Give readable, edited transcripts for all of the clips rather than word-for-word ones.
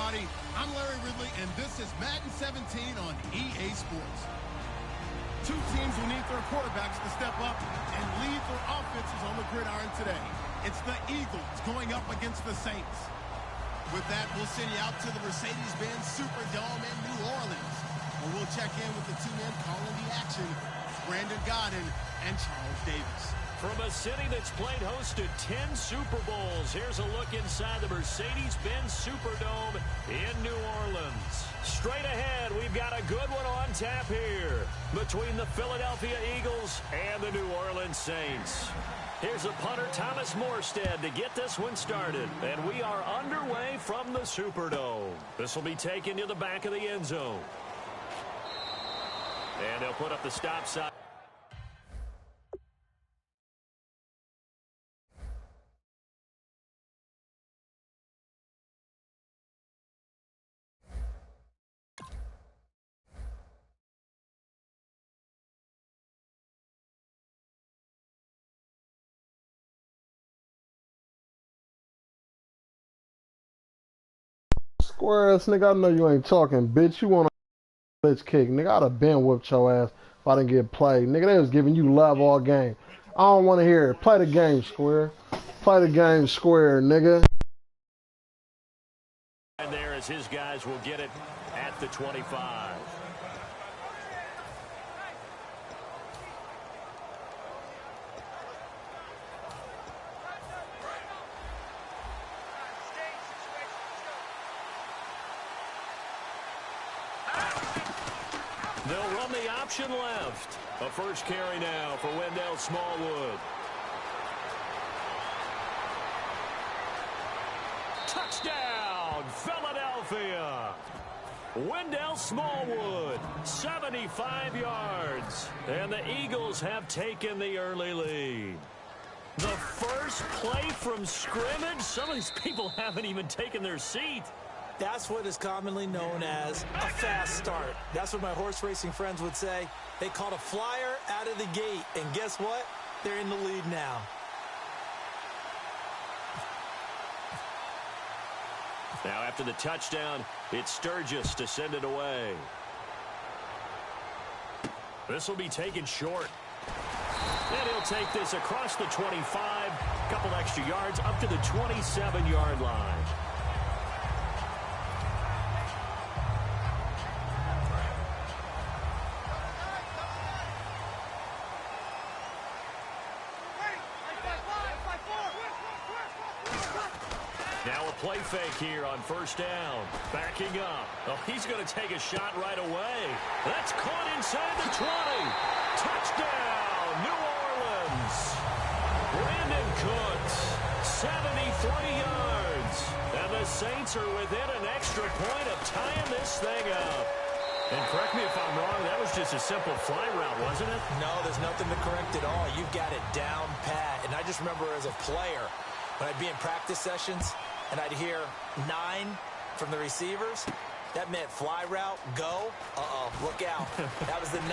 everybody. I'm Larry Ridley, and this is Madden 17 on EA Sports. Two teams who need their quarterbacks to step up and lead their offenses on the gridiron today. It's the Eagles going up against the Saints. With that, we'll send you out to the Mercedes-Benz Superdome in New Orleans, where we'll check in with the two men calling the action, Brandon Godden and Charles Davis. From a city that's played host to 10 Super Bowls, here's a look inside the Mercedes-Benz Superdome in New Orleans. Straight ahead, we've got a good one on tap here between the Philadelphia Eagles and the New Orleans Saints. Here's a punter, Thomas Morstead, to get this one started. And we are underway from the Superdome. This will be taken to the back of the end zone. And they'll put up the stop sign. Square ass nigga, I know you ain't talking, bitch. You want a bitch kick. Nigga, I'd have been whooped your ass if I didn't get played. Nigga, they was giving you love all game. I don't want to hear it. Play the game, Square. Play the game, Square, nigga. And there as his guys will get it at the 25. They'll run the option left. A first carry now for Wendell Smallwood. Touchdown, Philadelphia. Wendell Smallwood, 75 yards. And the Eagles have taken the early lead. The first play from scrimmage. Some of these people haven't even taken their seat. That's what is commonly known as a fast start. That's what my horse racing friends would say. They caught a flyer out of the gate, and guess what? They're in the lead now. Now after the touchdown, it's Sturgis to send it away. This will be taken short. And he'll take this across the 25, a couple extra yards up to the 27-yard line. Now a play fake here on first down. Backing up. Oh, he's going to take a shot right away. That's caught inside the 20. Touchdown, New Orleans. Brandon Cooks, 73 yards. And the Saints are within an extra point of tying this thing up. And correct me if I'm wrong, that was just a simple fly route, wasn't it? No, there's nothing to correct at all. You've got it down pat. And I just remember as a player, when I'd be in practice sessions, and I'd hear 9 from the receivers, that meant fly route, go. Look out. That was the 9,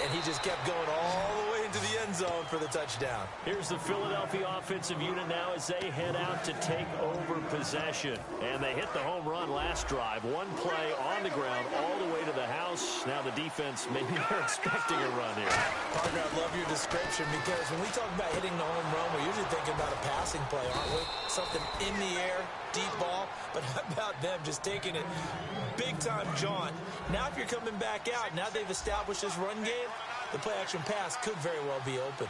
and he just kept going all the way into the end zone for the touchdown. Here's the Philadelphia offensive unit now as they head out to take over possession. And they hit the home run last drive. One play on the ground all the way to the house. Now the defense, maybe they're expecting a run here. Parker, I love your description because when we talk about hitting the home run, we're usually thinking about a passing play, aren't we? Something in the air, deep ball. But how about them just taking it big-time jaunt? Now if you're coming back out, now they've established this run game, the play-action pass could very well be open.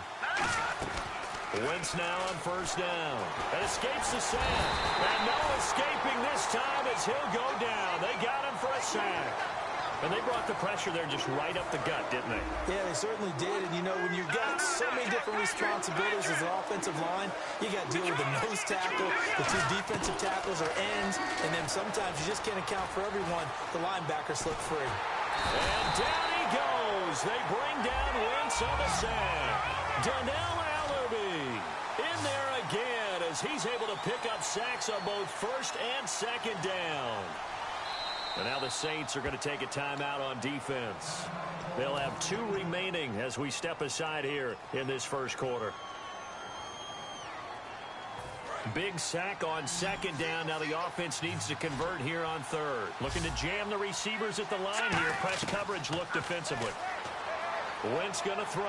Wentz now on first down. And escapes the sack. And no escaping this time as he'll go down. They got him for a sack. And they brought the pressure there just right up the gut, didn't they? Yeah, they certainly did. And, you know, when you've got so many different responsibilities as an offensive line, you got to deal with the nose tackle, the two defensive tackles or ends, and then sometimes you just can't account for everyone. The linebacker slipped free. And down he goes. They bring down Wentz on the sack. Donnell Allerby in there again as he's able to pick up sacks on both first and second down. And now the Saints are going to take a timeout on defense. They'll have 2 remaining as we step aside here in this first quarter. Big sack on second down. Now the offense needs to convert here on third. Looking to jam the receivers at the line here. Press coverage look defensively. Wentz going to throw.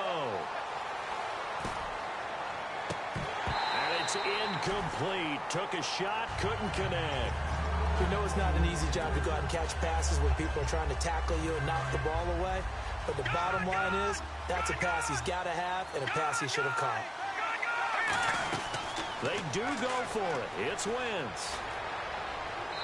And it's incomplete. Took a shot, couldn't connect. We know it's not an easy job to go out and catch passes when people are trying to tackle you and knock the ball away. But the bottom line is, that's a pass he's got to have and a pass he should have caught. They do go for it. It's Wentz.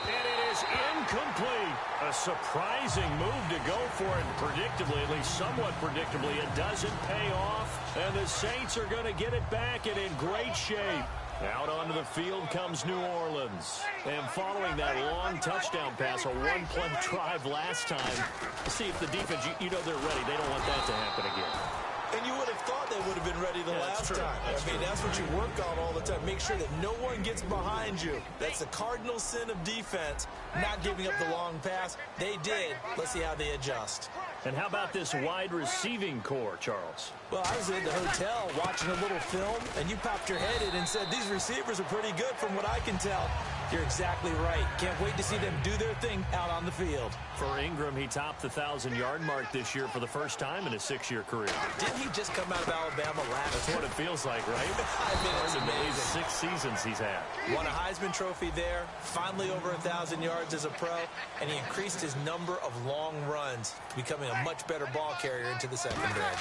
And it is incomplete. A surprising move to go for it. Predictably, at least somewhat predictably, it doesn't pay off. And the Saints are going to get it back and in great shape. Out onto the field comes New Orleans. And following that long touchdown pass, a one-play drive last time, see if the defense, you know they're ready. They don't want that to happen again. And you would have thought they would have been ready the last time. That's what you work on all the time. Make sure that no one gets behind you. That's the cardinal sin of defense, not giving up the long pass. They did. Let's see how they adjust. And how about this wide receiving core, Charles? Well, I was in the hotel watching a little film, and you popped your head in and said, these receivers are pretty good from what I can tell. You're exactly right. Can't wait to see them do their thing out on the field. For Ingram, he topped the 1,000-yard mark this year for the first time in his 6-year career. Didn't he just come out of Alabama last That's year? what it feels like, right? I mean, it's amazing. 6 seasons he's had. Won a Heisman Trophy there, finally over 1,000 yards as a pro, and he increased his number of long runs, becoming a much better ball carrier into the secondary.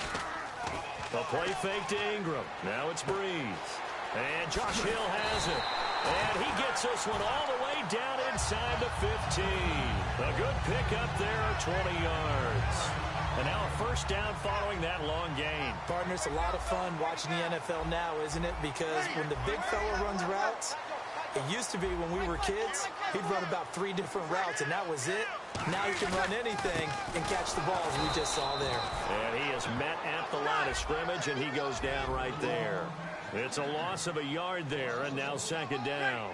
A play fake to Ingram. Now it's Breeze. And Josh Hill has it. And he gets this one all the way down inside the 15. A good pickup there, 20 yards. And now a first down following that long gain. Partner, it's a lot of fun watching the NFL now, isn't it? Because when the big fella runs routes, it used to be when we were kids, he'd run about 3 different routes, and that was it. Now he can run anything and catch the ball, as we just saw there. And he is met at the line of scrimmage, and he goes down right there. It's a loss of a yard there, and now second down.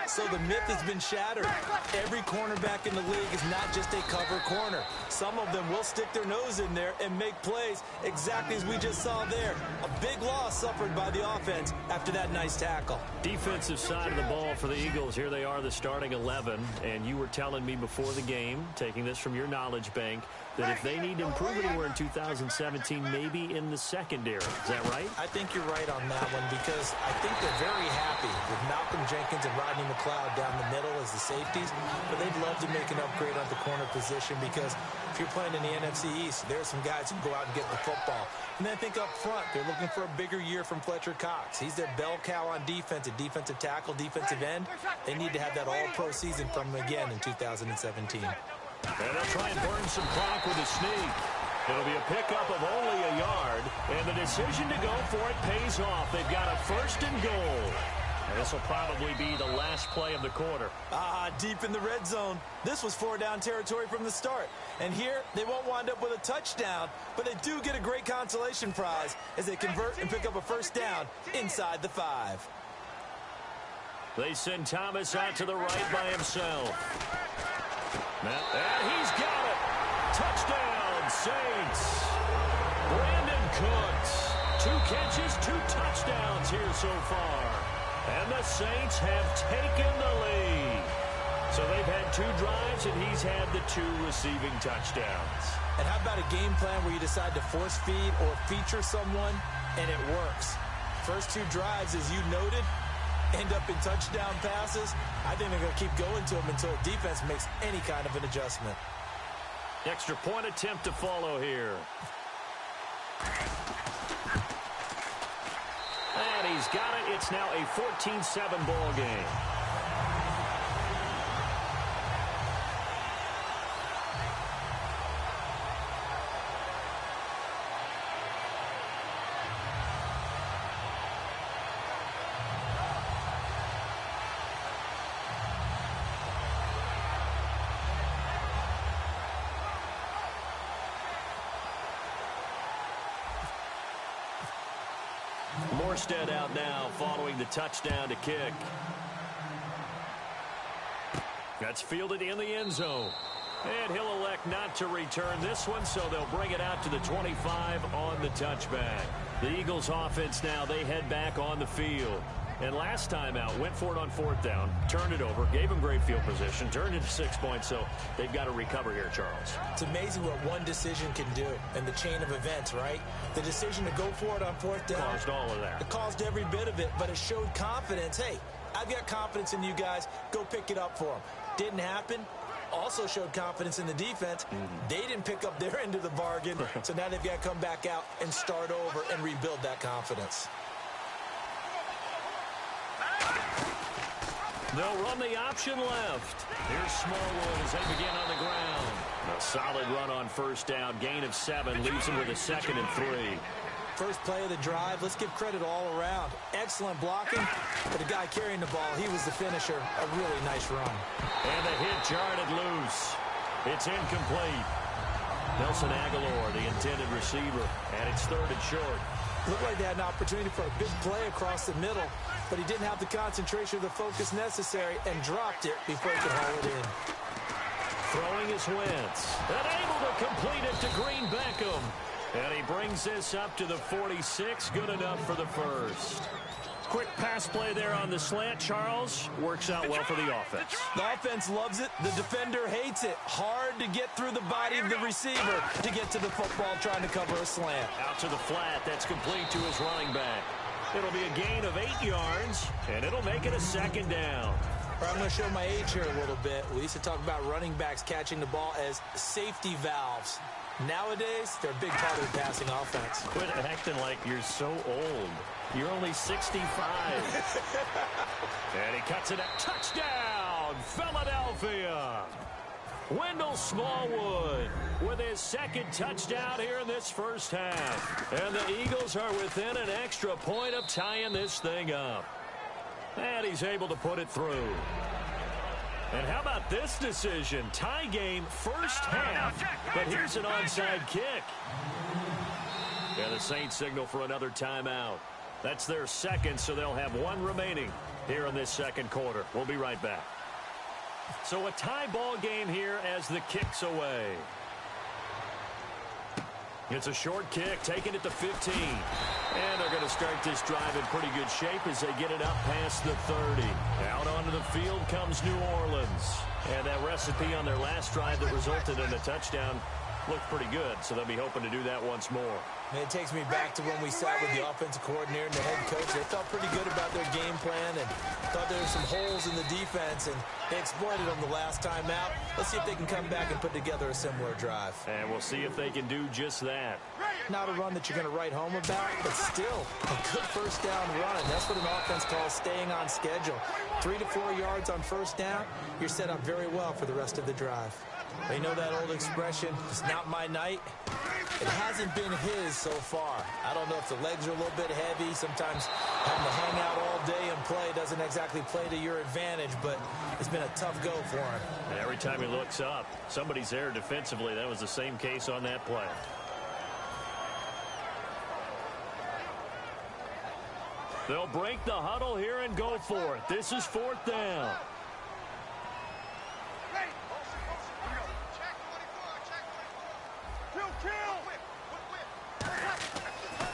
So the myth has been shattered. Every cornerback in the league is not just a cover corner. Some of them will stick their nose in there and make plays exactly as we just saw there. A big loss suffered by the offense after that nice tackle. Defensive side of the ball for the Eagles. Here they are, the starting 11. And you were telling me before the game, taking this from your knowledge bank, that if they need to improve anywhere in 2017, maybe in the secondary. Is that right? I think you're right on that one because I think they're very happy with Malcolm Jenkins and Rodney McLeod down the middle as the safeties, but they'd love to make an upgrade on the corner position because if you're playing in the NFC East, there's some guys who can go out and get the football. And then I think up front, they're looking for a bigger year from Fletcher Cox. He's their bell cow on defense, a defensive tackle, defensive end. They need to have that all-pro season from him again in 2017. And they'll try and burn some clock with a sneak. It'll be a pickup of only a yard, and the decision to go for it pays off. They've got a first and goal. And this will probably be the last play of the quarter. Deep in the red zone. This was 4-down territory from the start. And here, they won't wind up with a touchdown, but they do get a great consolation prize as they convert and pick up a first down inside the 5. They send Thomas out to the right by himself. And he's got it. Touchdown, Saints. Brandon Cooks. 2 catches, 2 touchdowns here so far. And the Saints have taken the lead. So they've had 2 drives, and he's had the 2 receiving touchdowns. And how about a game plan where you decide to force feed or feature someone, and it works? First 2 drives, as you noted, end up in touchdown passes. I think they're going to keep going to them until defense makes any kind of an adjustment. Extra point attempt to follow here. And he's got it. It's now a 14-7 ball game. Morstead out now following the touchdown to kick. That's fielded in the end zone. And he'll elect not to return this one, so they'll bring it out to the 25 on the touchback. The Eagles offense now, they head back on the field. And last time out, went for it on 4th down, turned it over, gave them great field position, turned it to 6 points, so they've got to recover here, Charles. It's amazing what one decision can do in the chain of events, right? The decision to go for it on 4th down. Caused all of that. It caused every bit of it, but it showed confidence. Hey, I've got confidence in you guys. Go pick it up for them. Didn't happen. Also showed confidence in the defense. They didn't pick up their end of the bargain, so now they've got to come back out and start over and rebuild that confidence. They'll run the option left. Here's Smallwood as they begin on the ground. A solid run on 1st down. Gain of 7 leaves them with a 2nd and 3. First play of the drive. Let's give credit all around. Excellent blocking. But the guy carrying the ball, he was the finisher. A really nice run. And the hit jarred it loose. It's incomplete. Nelson Aguilar, the intended receiver, and it's 3rd and short. Looked like they had an opportunity for a big play across the middle, but he didn't have the concentration or the focus necessary and dropped it before he could haul it in. Throwing is Wentz. And able to complete it to Green Beckham. And he brings this up to the 46. Good enough for the first. Quick pass play there on the slant, Charles. Works out well for the offense. The offense loves it. The defender hates it. Hard to get through the body of the receiver to get to the football trying to cover a slant. Out to the flat. That's complete to his running back. It'll be a gain of 8 yards, and it'll make it a 2nd down. I'm going to show my age here a little bit. We used to talk about running backs catching the ball as safety valves. Nowadays, they're a big part of the passing offense. Quit acting like you're so old. You're only 65. And he cuts it out. Touchdown, Philadelphia. Wendell Smallwood with his 2nd touchdown here in this first half. And the Eagles are within an extra point of tying this thing up. And he's able to put it through. And how about this decision? Tie game, first half, but here's an onside kick. And the Saints signal for another timeout. That's their 2nd, so they'll have 1 remaining here in this 2nd quarter. We'll be right back. So a tie ball game here as the kick's away. It's a short kick, taking it to 15. And they're going to start this drive in pretty good shape as they get it up past the 30. Out onto the field comes New Orleans. And that recipe on their last drive that resulted in a touchdown looked pretty good, so they'll be hoping to do that once more. Man, it takes me back to when we sat with the offensive coordinator and the head coach. They felt pretty good about their game plan and thought there were some holes in the defense, and they exploited them the last time out. Let's see if they can come back and put together a similar drive. And we'll see if they can do just that. Not a run that you're going to write home about, but still a good first down run. That's what an offense calls staying on schedule. 3 to 4 yards on first down, you're set up very well for the rest of the drive. They know that old expression, it's not my night. It hasn't been his so far. I don't know if the legs are a little bit heavy. Sometimes having to hang out all day and play doesn't exactly play to your advantage, but it's been a tough go for him. And every time he looks up, somebody's there defensively. That was the same case on that play. They'll break the huddle here and go for it. This is 4th down.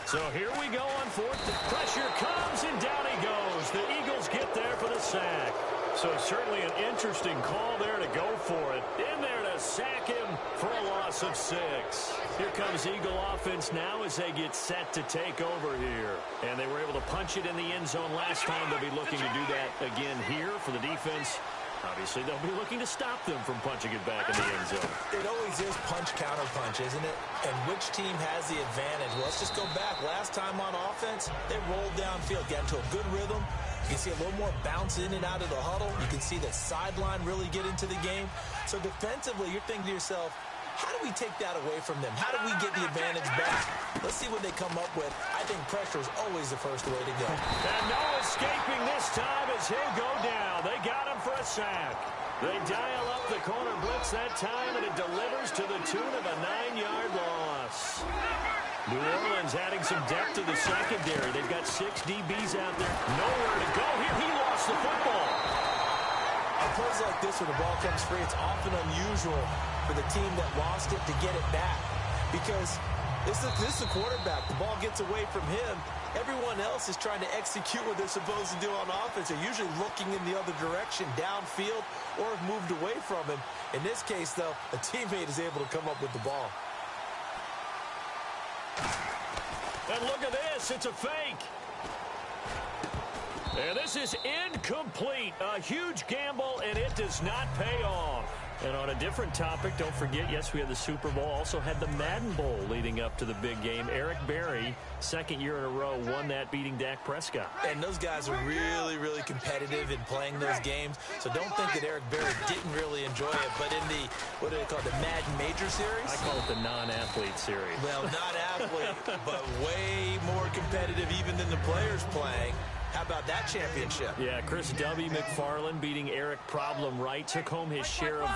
So here we go on 4th. Pressure comes, and down he goes. The Eagles get there for the sack. So certainly an interesting call there to go for it. In there to sack him for a loss of 6. Here comes Eagle offense now as they get set to take over here. And they were able to punch it in the end zone last time. They'll be looking to do that again here for the defense. Obviously, they'll be looking to stop them from punching it back in the end zone. It always is punch-counter-punch, isn't it? And which team has the advantage? Well, let's just go back. Last time on offense, they rolled downfield, got into a good rhythm. You can see a little more bounce in and out of the huddle. You can see the sideline really get into the game. So defensively, you're thinking to yourself, how do we take that away from them? How do we get the advantage back? Let's see what they come up with. I think pressure is always the first way to go. And no escaping this time as he'll go down. They got him for a sack. They dial up the corner blitz that time, and it delivers to the tune of a 9-yard loss. New Orleans adding some depth to the secondary. They've got 6 DBs out there. Nowhere to go here. He lost the football. On plays like this where the ball comes free, it's often unusual for the team that lost it to get it back. Because this is the quarterback. The ball gets away from him. Everyone else is trying to execute what they're supposed to do on offense. They're usually looking in the other direction, downfield, or have moved away from him. In this case, though, a teammate is able to come up with the ball. And look at this. It's a fake. And this is incomplete. A huge gamble, and it does not pay off. And on a different topic, don't forget, yes, we had the Super Bowl, also had the Madden Bowl leading up to the big game. Eric Berry, second year in a row, won that, beating Dak Prescott. And those guys are really, really competitive in playing those games. So don't think that Eric Berry didn't really enjoy it. But in the, what do they call it, the Madden Major Series? I call it the non-athlete series. Well, not athlete, but way more competitive even than the players playing. How about that championship? Yeah, Chris W. McFarland beating Eric Problem Wright took home his share of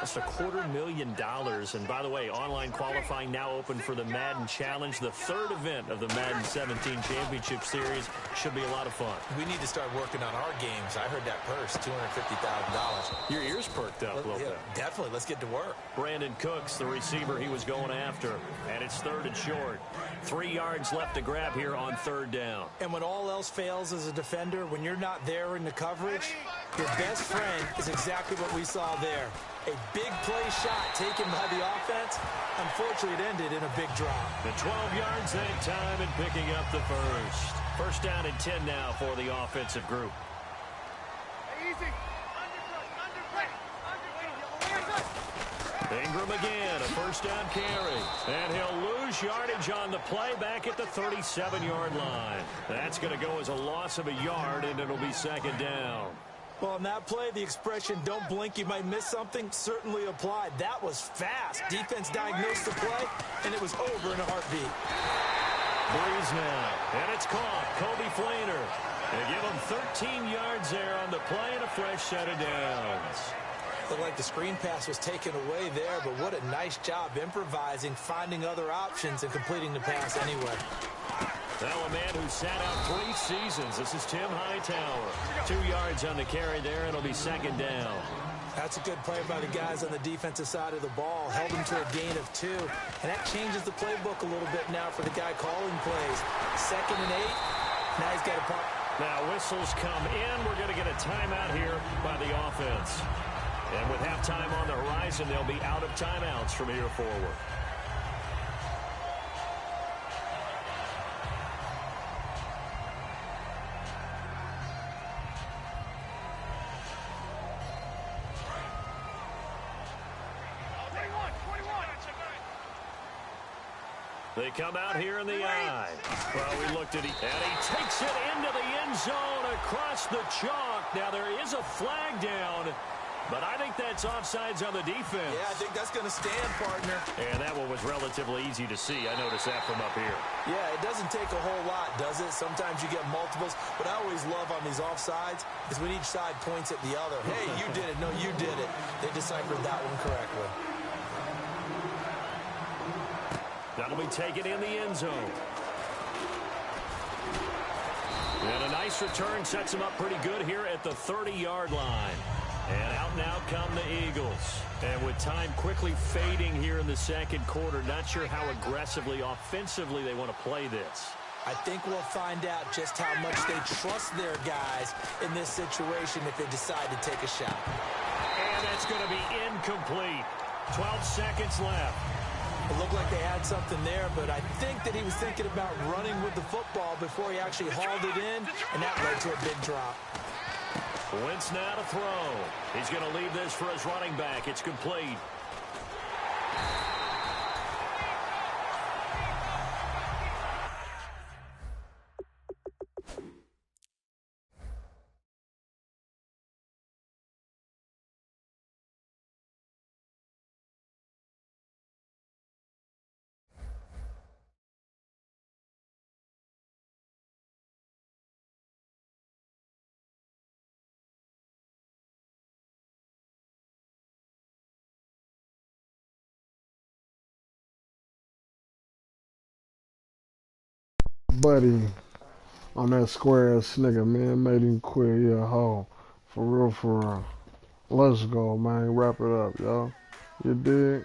just $250,000. And by the way, online qualifying now open for the Madden Challenge, the third event of the Madden 17 Championship Series. Should be a lot of fun. We need to start working on our games. I heard that purse, $250,000. Your ears perked up a little bit. Definitely. Let's get to work. Brandon Cooks, the receiver he was going after. And it's third and short. 3 yards left to grab here on third down. And when all else fails as a defender, when you're not there in the coverage, your best friend is exactly what we saw there. A big play shot taken by the offense. Unfortunately, it ended in a big drop. The 12 yards that time and picking up the first. First down and 10 now for the offensive group. Easy. Ingram again, a first down carry. And he'll lose yardage on the play back at the 37-yard line. That's going to go as a loss of a yard, and it'll be second down. Well, on that play, the expression, don't blink, you might miss something, certainly applied. That was fast. Defense diagnosed the play, and it was over in a heartbeat. Breeze now, and it's caught. Kobe Flainer. They give him 13 yards there on the play and a fresh set of downs. Looked like the screen pass was taken away there, but what a nice job improvising, finding other options, and completing the pass anyway. Now a man who sat out 3 seasons. This is Tim Hightower. 2 yards on the carry there, and it'll be second down. That's a good play by the guys on the defensive side of the ball. Held him to a gain of 2. And that changes the playbook a little bit now for the guy calling plays. 2nd and 8. Now he's got a punt. Now whistles come in. We're going to get a timeout here by the offense. And with halftime on the horizon, they'll be out of timeouts from here forward. They come out here in the eye. Well, we looked at it, and he takes it into the end zone across the chalk. Now, there is a flag down, but I think that's offsides on the defense. Yeah, I think that's going to stand, partner. And that one was relatively easy to see. I noticed that from up here. Yeah, it doesn't take a whole lot, does it? Sometimes you get multiples. What I always love on these offsides is when each side points at the other. Hey, you did it. No, you did it. They deciphered that one correctly. That'll be taken in the end zone. And a nice return sets him up pretty good here at the 30-yard line. And out now come the Eagles. And with time quickly fading here in the second quarter, not sure how aggressively, offensively they want to play this. I think we'll find out just how much they trust their guys in this situation if they decide to take a shot. And that's going to be incomplete. 12 seconds left. It looked like they had something there, but I think that he was thinking about running with the football before he actually hauled it in, and that led to a big drop. Wentz now to throw. He's going to leave this for his running back. It's complete. Buddy on that square ass nigga, man, made him quit. Yeah, ho. For real, for real. Let's go, man. Wrap it up, y'all. You dig?